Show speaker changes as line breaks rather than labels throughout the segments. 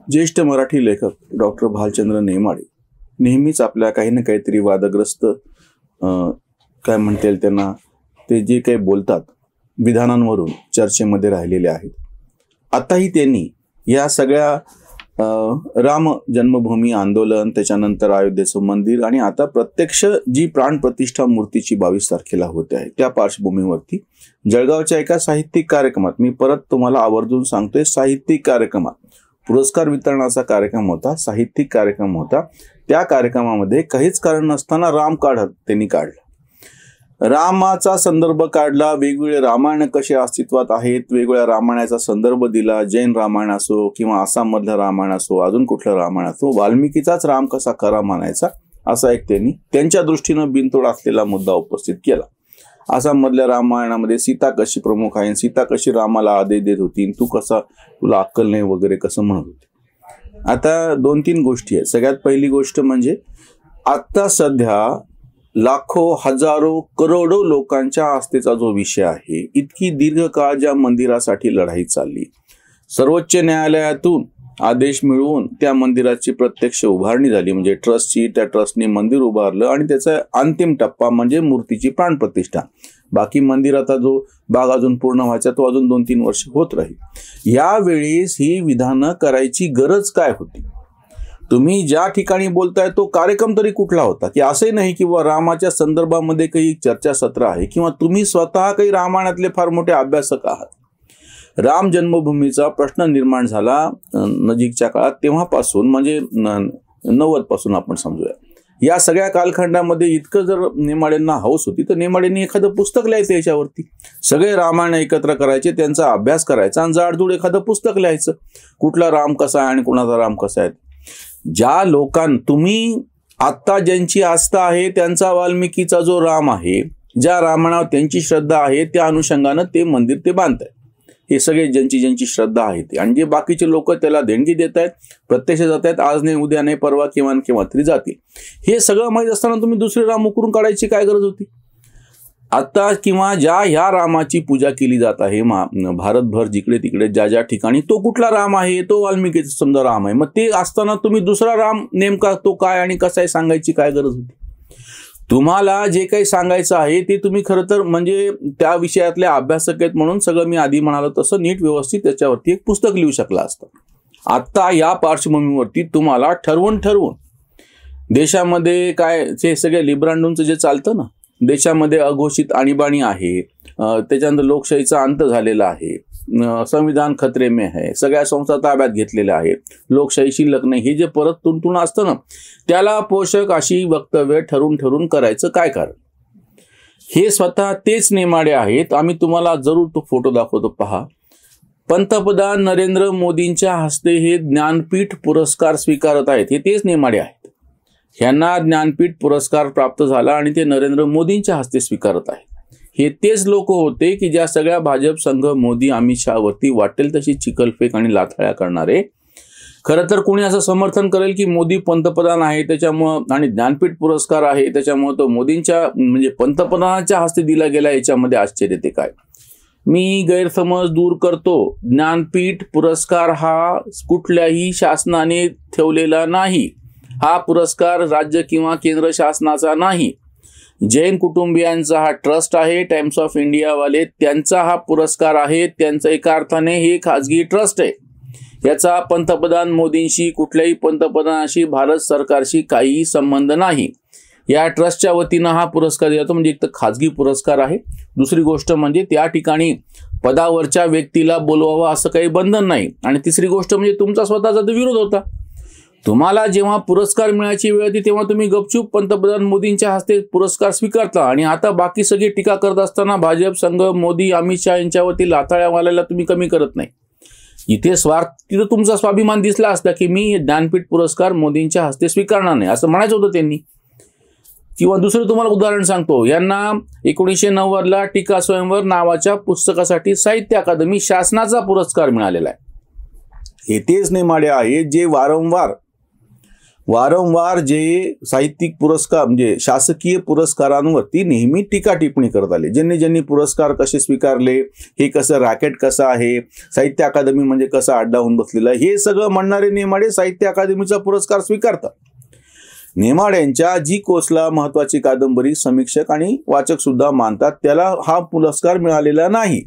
ज्येष्ठ मराठी लेखक डॉक्टर भालचंद्र नेमाडे नेहमीच आपल्या काही ना काहीतरी वादग्रस्त काय म्हणता येईल त्यांना, ते जे काही बोलतात विधानांवरून चर्चेमध्ये राहिलेले आहेत. आताही त्यांनी या सगळ्या राम जन्मभूमी आंदोलन, त्याच्यानंतर अयोध्येचं मंदिर आणि आता प्रत्यक्ष जी प्राणप्रतिष्ठा मूर्तीची 22 तारखेला होते आहे, त्या पार्श्वभूमीवरती जळगावच्या एका साहित्यिक कार्यक्रमात, मी परत तुम्हाला आवर्जून सांगतोय, साहित्यिक कार्यक्रमात पुरस्कार वितरणाचा कार्यक्रम होता, साहित्यिक कार्यक्रम होता. त्या कार्यक्रमामध्ये काहीच कारण नसताना राम काढत त्यांनी काढला, रामाचा संदर्भ काढला, वेगवेगळे रामायण कसे अस्तित्वात आहेत, वेगवेगळ्या रामायणाचा संदर्भ दिला. जैन रामायण असो किंवा आसाम मधलं रामायण असो, अजून कुठलं रामायण असो, वाल्मिकीचाच राम कसा खरा मानायचा असा एक त्यांनी त्यांच्या दृष्टीनं बिनतोड असलेला मुद्दा उपस्थित केला. आसाम मधल्या रामायणामध्ये सीता कशी प्रमुख आहे, सीता कशी रामाला आदेश देत होती, तू कसा, तुला अक्कल नाही वगैरे कसं म्हणत होते. आता 2-3 गोष्टी आहेत. सगळ्यात पहिली गोष्ट म्हणजे आता सध्या लाखो, हजारो, करोडो लोकांच्या आस्थेचा जो विषय आहे, इतकी दीर्घकाळ ज्या मंदिरासाठी लढाई चालली, सर्वोच्च न्यायालयातून आदेश मिळवून त्या मंदिराची प्रत्यक्ष उभारणी झाली, म्हणजे ट्रस्टची, त्या ट्रस्टने मंदिर उभारलं आणि त्याचा अंतिम टप्पा म्हणजे मूर्तीची प्राणप्रतिष्ठा. बाकी मंदिराचा जो भाग अजून पूर्ण व्हायचा तो अजून 2-3 वर्ष होत राहील. यावेळेस ही विधानं करायची गरज काय होती? तुम्ही ज्या ठिकाणी बोलताय तो कार्यक्रम तरी कुठला होता, की असंही नाही किंवा रामाच्या संदर्भामध्ये काही चर्चासत्र आहे किंवा तुम्ही स्वतः काही रामायणातले फार मोठे अभ्यासक आहात. राम जन्मभूमीचा प्रश्न निर्माण झाला नजीकच्या काळात, तेव्हापासून म्हणजे 90 पासून आपण समजूया. या सगळ्या कालखंडामध्ये इतकं जर नेमाडेंना हौस होती तर नेमाडेंनी एखादं पुस्तक लिहायचं याच्यावरती. सगळे रामायण एकत्र करायचे, त्यांचा अभ्यास करायचा आणि जाडजूड एखादं पुस्तक लिहायचं, कुठला राम कसा आहे आणि कुणाचा राम कसा आहे. ज्या तुम्ही आत्ता ज्यांची आस्था आहे त्यांचा वाल्मिकीचा जो राम आहे, ज्या रामायणावर त्यांची श्रद्धा आहे, त्या अनुषंगानं ते मंदिर ते बांधतायत. हे सगळे ज्यांची श्रद्धा आहे ते, आणि जे बाकीचे लोक त्याला देणगी देत आहेत, प्रत्यक्ष जात आहेत, आज नाही उद्या नाही परवा केव्हा तरी जातील. हे सगळं माहीत असताना तुम्ही दुसरे राम उकरून काढायची काय गरज होती? आता किंवा ह्या रामाची पूजा केली जात आहे भारतभर, जिकडे तिकडे ज्या ठिकाणी, तो कुठला राम आहे? तो वाल्मिकीचा समजा राम आहे. मग ते असताना तुम्ही दुसरा राम नेमका तो काय आणि कसा आहे सांगायची काय गरज होती? तुम्हाला जे काही सांगायचं आहे ते तुम्ही खरं तर म्हणजे त्या विषयातले अभ्यासक आहेत म्हणून सगळं मी आधी म्हणालो तसं नीट व्यवस्थित त्याच्यावरती एक पुस्तक लिहू शकला असतं. आता या पार्श्वभूमीवरती तुम्हाला ठरवून देशामध्ये काय जे सगळे लिब्रांडूंचं जे चालतं ना, देशामध्ये अघोषित आणीबाणी आहे, त्याच्यानंतर लोकशाहीचा अंत झालेला आहे, संविधान खतरे में आहे, सगळ्या संस्था ताब्यात घेतलेल्या आहेत, लोकशाही शिल्लक नाही, हे जे परत तुंतुन असतं ना, त्याला पोषक अशी वक्तव्य ठरवून करायचं काय कारण? हे स्वतः तेच नेमाडे आहेत. आम्ही तुम्हाला जरूर तो फोटो दाखवतो, पहा. पंतप्रधान नरेंद्र मोदींच्या हस्ते हे ज्ञानपीठ पुरस्कार स्वीकारत आहेत. हे तेच नेमाडे आहेत. ह्यांना ज्ञानपीठ पुरस्कार प्राप्त झाला आणि ते नरेंद्र मोदींच्या हस्ते स्वीकारत आहेत. हे तेच लोक होते की ज्या सगळ्या भाजप संघ मोदी अमित शहावरती वाटेल तशी चिखलफेक आणि लाथाळ्या करणारे. खरं तर कोणी असं समर्थन करेल की मोदी पंतप्रधान आहे त्याच्यामुळं आणि ज्ञानपीठ पुरस्कार आहे त्याच्यामुळं तो मोदींच्या म्हणजे पंतप्रधानाच्या हस्ते दिला गेला, याच्यामध्ये आश्चर्य ते काय? मी गैरसमज दूर करतो. ज्ञानपीठ पुरस्कार हा कुठल्याही शासनाने ठेवलेला नाही. हा पुरस्कार राज्य किंवा केंद्र शासनाचा नाही. जैन कुटुंबियांचा हा ट्रस्ट आहे, टाइम्स ऑफ इंडिया वाले त्यांचा हा पुरस्कार आहे. त्यांचा एका अर्थाने हे खाजगी ट्रस्ट आहे. याचा पंतप्रधान मोदींशी, कुठल्याही पंतप्रधानाशी, भारत सरकारशी काहीही संबंध नाही. या ट्रस्टच्या वतीनं हा पुरस्कार दिला जातो, म्हणजे एक तर खाजगी पुरस्कार आहे. दुसरी गोष्ट म्हणजे त्या ठिकाणी पदावरच्या व्यक्तीला बोलवावं असं काही बंधन नाही. आणि तिसरी गोष्ट म्हणजे तुमचा स्वतःचा विरोध होता. तुम्हाला जेव्हा पुरस्कार मिळायची वेळ होती तेव्हा तुम्ही गपचूप पंतप्रधान मोदींच्या हस्ते पुरस्कार स्वीकारता, आणि आता बाकी सगळी टीका करत असताना भाजप संघ मोदी अमित शहा यांच्यावरती लाथाळ्या वालायला तुम्ही कमी करत नाही. इथे तिथं तुमचा स्वाभिमान दिसला असता की मी ज्ञानपीठ पुरस्कार मोदींच्या हस्ते स्वीकारणार नाही असं म्हणायचं होतं त्यांनी. किंवा दुसरं तुम्हाला उदाहरण सांगतो, यांना 1990ला टीका स्वयंवर नावाच्या पुस्तकासाठी साहित्य अकादमी शासनाचा पुरस्कार मिळालेला आहे. हे तेच नेमाडे आहे जे वारंवार वारंवार जे साहित्यिक पुरस्कार म्हणजे शासकीय पुरस्कारांवरती नेहमी टीका टिप्पणी करत आले. ज्यांनी ज्यांनी पुरस्कार कसे स्वीकारले, हे कसं रॅकेट कसं आहे, साहित्य अकादमी म्हणजे कसं अड्डा होऊन बसलेला, हे सगळं म्हणणारे नेमाडे साहित्य अकादमीचा पुरस्कार स्वीकारतात. नेमाड्यांच्या जी कोसला महत्वाची कादंबरी समीक्षक आणि वाचक सुद्धा मानतात, त्याला हा पुरस्कार मिळालेला नाही.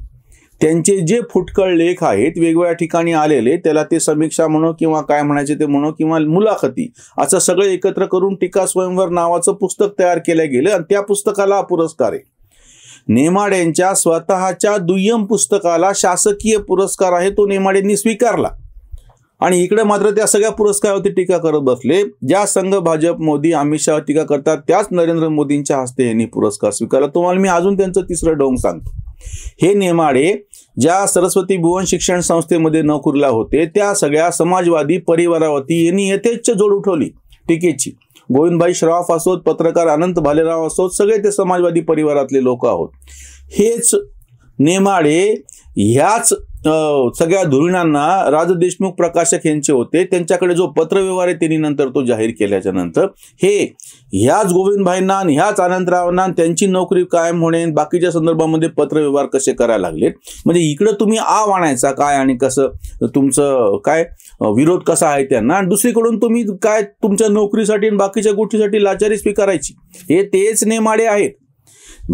त्यांचे जे फुटकळ लेख आहेत वेगवेगळ्या ठिकाणी आलेले, त्याला ते समीक्षा म्हणो किंवा काय म्हणायचे ते म्हणो किंवा मुलाखती, असं सगळं एकत्र करून टीका स्वयंवर नावाचं पुस्तक तयार केलं गेलं आणि त्या पुस्तकाला हा पुरस्कार आहे. नेमाड्यांच्या स्वतःच्या दुय्यम पुस्तकाला शासकीय पुरस्कार आहे, तो नेमाड्यांनी स्वीकारला. आणि इकडे मात्र त्या सगळ्या पुरस्कारावरती टीका करत बसले. ज्या संघ भाजप मोदी अमित शहा टीका करतात, त्याच नरेंद्र मोदींच्या हस्ते यांनी पुरस्कार स्वीकारला. तुम्हाला मी अजून त्यांचं तिसरं ढोंग सांगतो. हे नेमाडे ज्या सरस्वती भुवन शिक्षण संस्थेमध्ये नोकरीला होते, त्या सगळ्या समाजवादी परिवारावरती यांनी यथेच्छ जोड उठवली टीकेची. गोविंदभाई श्रॉफ असोत, पत्रकार अनंत भालेराव असोत, सगळे ते समाजवादी परिवारातले लोक आहोत. हेच नेमाडे ह्याच सगळ्या धुरीणांना राज देशमुख प्रकाशक यांचे होते, त्यांच्याकडे जो पत्रव्यवहार आहे त्यांनी नंतर तो जाहीर केल्याच्या नंतर ह्याच गोविंदभाईंना आणि ह्याच अनंतरावांना त्यांची नोकरी कायम होणे बाकीच्या संदर्भामध्ये पत्रव्यवहार कसे करायला लागले. म्हणजे इकडे तुम्ही आव आणायचा काय आणि कसं तुमचं काय विरोध कसा आहे त्यांना, आणि दुसरीकडून तुम्ही काय तुमच्या नोकरीसाठी आणि बाकीच्या गोष्टीसाठी लाचारी स्वीकारायची. हे तेच नेमाडे आहेत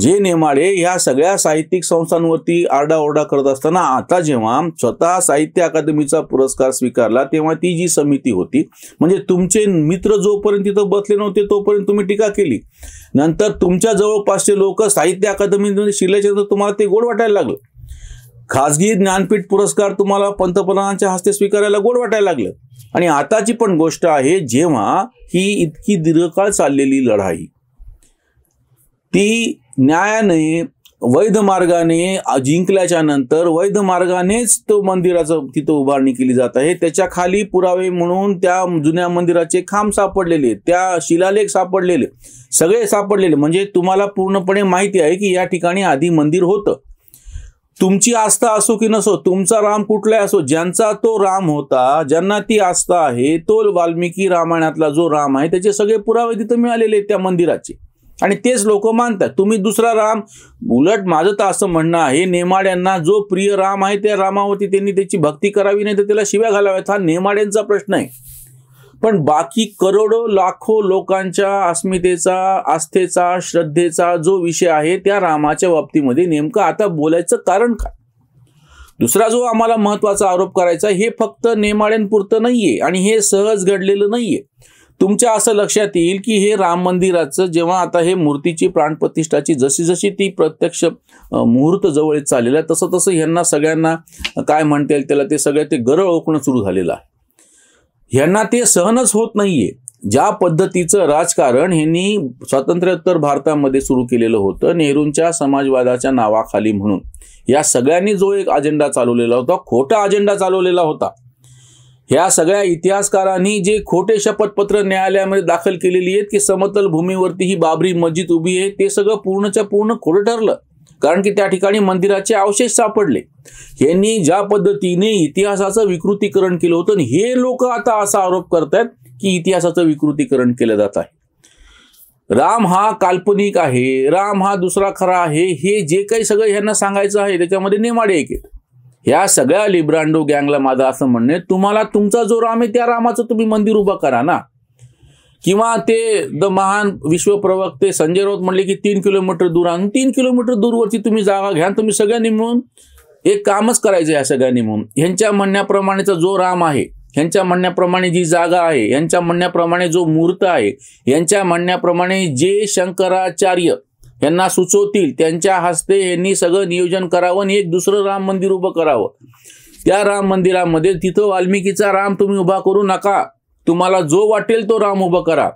जे नेमाडे ह्या सगळ्या साहित्यिक संस्थांवरती आरडाओरडा करत असताना आता जेव्हा स्वतः साहित्य अकादमीचा पुरस्कार स्वीकारला, तेव्हा ती जी समिती होती, म्हणजे तुमचे मित्र जोपर्यंत तिथं बसले नव्हते तोपर्यंत तुम्ही टीका केली, नंतर तुमच्या जवळपासचे लोक साहित्य अकादमीमध्ये शिरल्याच्यानंतर तुम्हाला ते गोड वाटायला लागलं. खासगी ज्ञानपीठ पुरस्कार तुम्हाला पंतप्रधानांच्या हस्ते स्वीकारायला गोड वाटायला लागलं. आणि आताची पण गोष्ट आहे, जेव्हा ही इतकी दीर्घकाळ चाललेली लढाई ती न्यायाने वैध मार्गाने जिंकल्याच्या नंतर वैध मार्गानेच तो मंदिराचं तिथं उभारणी केली जात आहे. त्याच्या खाली पुरावे म्हणून त्या जुन्या मंदिराचे खांब सापडलेले, त्या शिलालेख सापडलेले, सगळे सापडलेले. म्हणजे तुम्हाला पूर्णपणे माहिती आहे की या ठिकाणी आधी मंदिर होतं. तुमची आस्था असो की नसो, तुमचा राम कुठलाही असो, ज्यांचा तो राम होता, ज्यांना ती आस्था आहे, तो वाल्मिकी रामायणातला जो राम आहे, त्याचे सगळे पुरावे तिथं मिळालेले त्या मंदिराचे, आणि तेच लोक मानतात. तुम्ही दुसरा राम, उलट माझं तर असं म्हणणं आहे, नेमाड्यांना जो प्रिय राम आहे त्या रामावरती त्यांनी त्याची भक्ती करावी, नाही तर त्याला शिव्या घालाव्यात. हा नेमाड्यांचा प्रश्न आहे. पण बाकी करोडो लाखो लोकांच्या अस्मितेचा, आस्थेचा, श्रद्धेचा जो विषय आहे त्या रामाच्या बाबतीमध्ये नेमकं आता बोलायचं कारण काय? दुसरा जो आम्हाला महत्वाचा आरोप करायचा, हे फक्त नेमाड्यांपुरतं नाहीये आणि हे सहज घडलेलं नाहीये. तुमच्या असं लक्षात येईल की हे राम मंदिराचं जेव्हा आता हे मूर्तीची प्राणप्रतिष्ठाची जशी जशी ती प्रत्यक्ष मुहूर्त जवळ चाललेला आहे, तसं तसं ह्यांना सगळ्यांना काय म्हणता येईल त्याला, ते सगळं ते गरळ ओकणं सुरू झालेलं आहे. ह्यांना ते सहनच होत नाहीये. ज्या पद्धतीचं राजकारण ह्यांनी स्वातंत्र्योत्तर भारतामध्ये सुरू केलेलं होतं, नेहरूंच्या समाजवादाच्या नावाखाली म्हणून, या सगळ्यांनी जो एक अजेंडा चालवलेला होता, खोटा अजेंडा चालवलेला होता. ह्या सगळ्या इतिहासकारांनी जे खोटे शपथपत्र न्यायालयामध्ये दाखल केलेली आहेत की समतल भूमीवरती ही बाबरी मस्जिद उभी आहे, ते सगळं पूर्णच्या पूर्ण खोटं ठरलं. कारण की त्या ठिकाणी मंदिराचे अवशेष सापडले. यांनी ज्या पद्धतीने इतिहासाचं विकृतीकरण केलं होतं, हे लोक आता असा आरोप करतात की इतिहासाचं विकृतीकरण केलं जात आहे. राम हा काल्पनिक आहे, राम हा दुसरा खरा आहे, हे जे काही सगळं ह्यांना सांगायचं आहे त्याच्यामध्ये नेमाडे एक आहेत. ह्या सगळ्या लिब्रांडो गँगला माझं असं म्हणणे, तुम्हाला तुमचा जो राम आहे त्या रामाचं तुम्ही मंदिर उभं करा ना. किंवा ते महान विश्वप्रवक्ते संजय राऊत म्हणले की 3 किलोमीटर दूर आणून 3 किलोमीटर दूरवरती तुम्ही जागा घ्या, तुम्ही सगळ्यांनी मिळून एक कामच करायचं. या सगळ्यांनी मिळून ह्यांच्या म्हणण्याप्रमाणेचा जो राम आहे, ह्यांच्या म्हणण्याप्रमाणे जी जागा आहे, यांच्या म्हणण्याप्रमाणे जो मूर्त आहे, यांच्या म्हणण्याप्रमाणे जे शंकराचार्य यांना सुचवतील त्यांच्या हस्ते यांनी सगळं नियोजन करावं आणि एक दुसरं राम मंदिर उभं करावं. त्या राम मंदिरामध्ये तिथं वाल्मिकीचा राम तुम्ही उभा करू नका, तुम्हाला जो वाटेल तो राम उभा करा.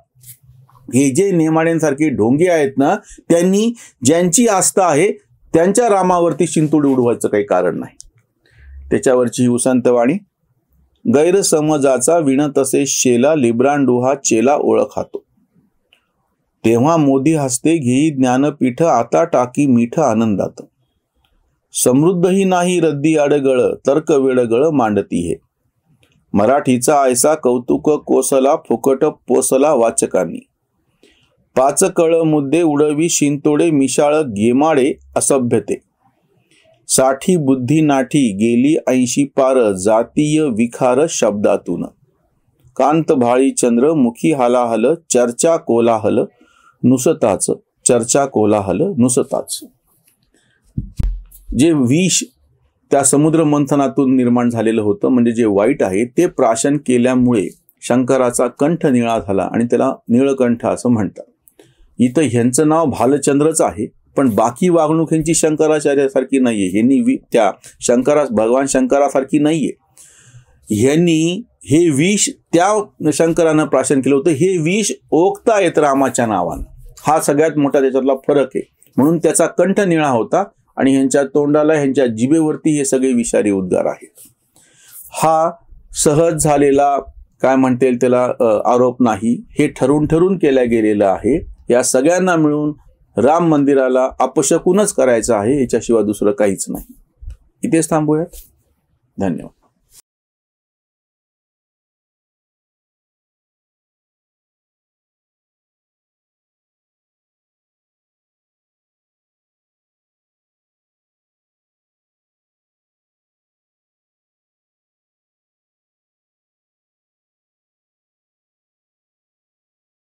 हे जे नेमाड्यांसारखे ढोंगे आहेत ना, त्यांनी ज्यांची आस्था आहे त्यांच्या रामावरती शिंतोडी उडवायचं काही कारण नाही. त्याच्यावरची ही उसंतवाणी, गैरसमजाचा विण तसे शेला, लिब्रांडो हा चेला ओळखातो. तेव्हा मोदी हस्ते घेई ज्ञानपीठ, आता टाकी मीठ आनंदात. समृद्धही नाही रद्दी आडगळ, तर्क वेडगळ मांडती हे. मराठीचा ऐसा कौतुक कोसला फुकट पोसला वाचकांनी. पाच कळ मुद्दे उडवी शिंतोडे मिशाळ गेमाडे असभ्यते. साठी बुद्धी नाठी गेली 80 पार जातीय विखार शब्दातून. कांत भाळी चंद्र मुखी हालाहल चर्चा कोलाहल नुसताच. चर्चा कोलाहल नुसताच. जे विष त्या समुद्र मंथनातून निर्माण झालेलं होतं, म्हणजे जे वाईट आहे ते प्राशन केल्यामुळे शंकराचा कंठ निळा झाला आणि त्याला निळकंठ असं म्हणतात. इथं ह्यांचं नाव भालचंद्रच आहे, पण बाकी वागणूक ह्यांची शंकराचार्यासारखी नाहीये. ह्यांनी त्या भगवान शंकरासारखी नाहीये. ह्यांनी हे विष त्या शंकरानं प्राशन केलं होतं. हे विष ओकता येत रामाच्या नावानं. हा सगळ्यात मोठा त्याच्यातला फरक आहे. म्हणून त्याचा कंठ निळा होता आणि ह्यांच्या तोंडाला, ह्यांच्या जिभेवरती हे सगळे विषारी उद्गार आहेत. हा सहज झालेला काय म्हणता येईल त्याला आरोप नाही. हे ठरून केल्या गेलेलं आहे. या सगळ्यांना मिळून राम मंदिराला अपशकुनच करायचं आहे, याच्याशिवाय दुसरं काहीच नाही. इथेच थांबूयात. धन्यवाद.